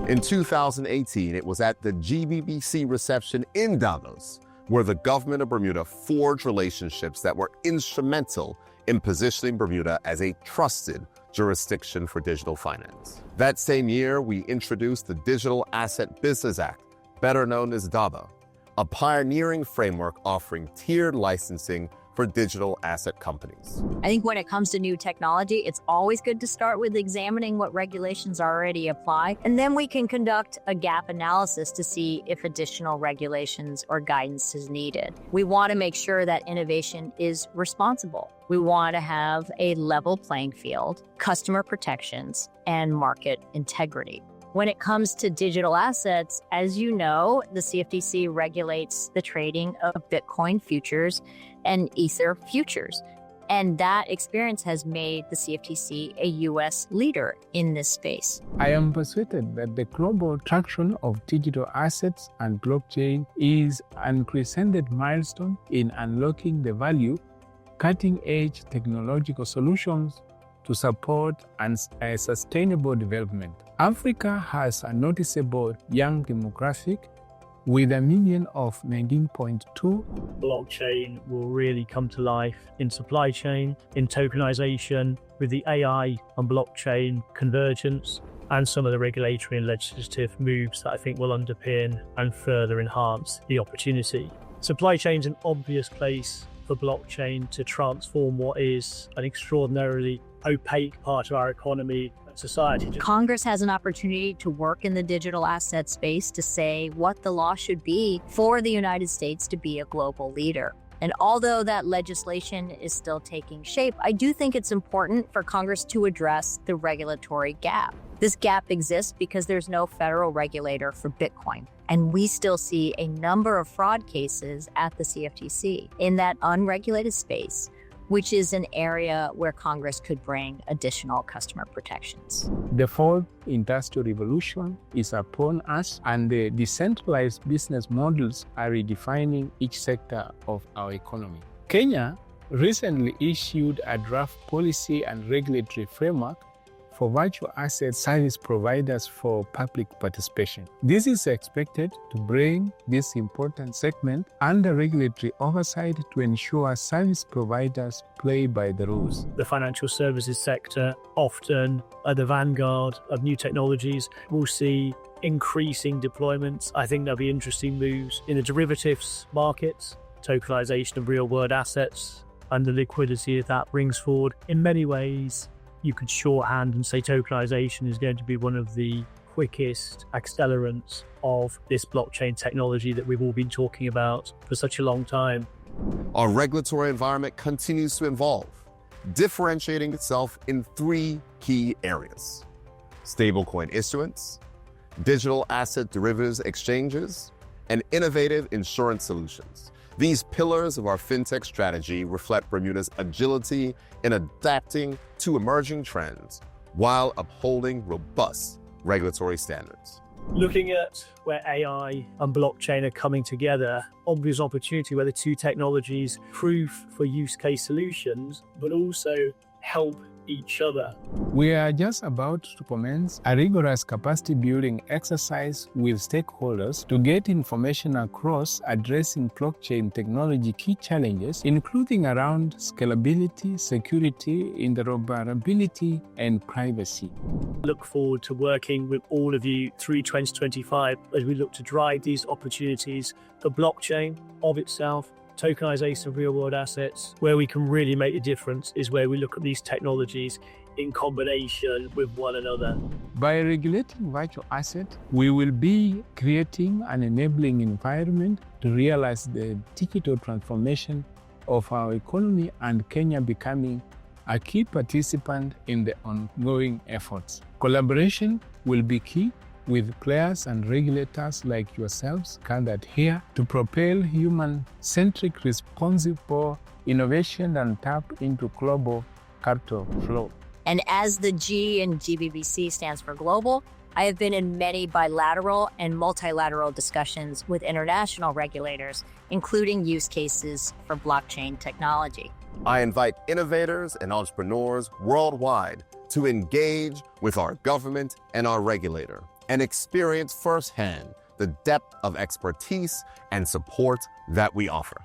In 2018, it was at the GBBC reception in Davos where the government of Bermuda forged relationships that were instrumental in positioning Bermuda as a trusted jurisdiction for digital finance. That same year, we introduced the Digital Asset Business Act, better known as DABA, a pioneering framework offering tiered licensing for digital asset companies. I think when it comes to new technology, it's always good to start with examining what regulations already apply, and then we can conduct a gap analysis to see if additional regulations or guidance is needed. We want to make sure that innovation is responsible. We want to have a level playing field, customer protections, and market integrity. When it comes to digital assets, as you know, the CFTC regulates the trading of Bitcoin futures and Ether futures. And that experience has made the CFTC a U.S. leader in this space. I am persuaded that the global traction of digital assets and blockchain is an unprecedented milestone in unlocking the value, cutting-edge technological solutions to support a sustainable development. Africa has a noticeable young demographic with a million of 19.2. Blockchain will really come to life in supply chain, in tokenization, with the AI and blockchain convergence, and some of the regulatory and legislative moves that I think will underpin and further enhance the opportunity. Supply chain is an obvious place for blockchain to transform what is an extraordinarily opaque part of our economy and society. Congress has an opportunity to work in the digital asset space to say what the law should be for the United States to be a global leader. And although that legislation is still taking shape, I do think it's important for Congress to address the regulatory gap. This gap exists because there's no federal regulator for Bitcoin. And we still see a number of fraud cases at the CFTC in that unregulated space, which is an area where Congress could bring additional customer protections. The fourth industrial revolution is upon us, and the decentralized business models are redefining each sector of our economy. Kenya recently issued a draft policy and regulatory framework for virtual asset service providers for public participation. This is expected to bring this important segment under regulatory oversight to ensure service providers play by the rules. The financial services sector, often at the vanguard of new technologies, will see increasing deployments. I think there'll be interesting moves in the derivatives markets, tokenization of real-world assets, and the liquidity that brings forward. In many ways, you could shorthand and say tokenization is going to be one of the quickest accelerants of this blockchain technology that we've all been talking about for such a long time. Our regulatory environment continues to evolve, differentiating itself in three key areas: stablecoin issuance, digital asset derivatives exchanges, and innovative insurance solutions. These pillars of our fintech strategy reflect Bermuda's agility in adapting to emerging trends while upholding robust regulatory standards. Looking at where AI and blockchain are coming together, obvious opportunity where the two technologies prove for use case solutions, but also help each other. We are just about to commence a rigorous capacity building exercise with stakeholders to get information across addressing blockchain technology key challenges, including around scalability, security, interoperability, and privacy. Look forward to working with all of you through 2025 as we look to drive these opportunities for blockchain of itself, tokenization of real-world assets. Where we can really make a difference is where we look at these technologies in combination with one another. By regulating virtual assets, we will be creating an enabling environment to realize the digital transformation of our economy and Kenya becoming a key participant in the ongoing efforts. Collaboration will be key, with players and regulators like yourselves gathered here to propel human-centric responsible innovation and tap into global capital flow. And as the G in GBBC stands for global, I have been in many bilateral and multilateral discussions with international regulators, including use cases for blockchain technology. I invite innovators and entrepreneurs worldwide to engage with our government and our regulator and experience firsthand the depth of expertise and support that we offer.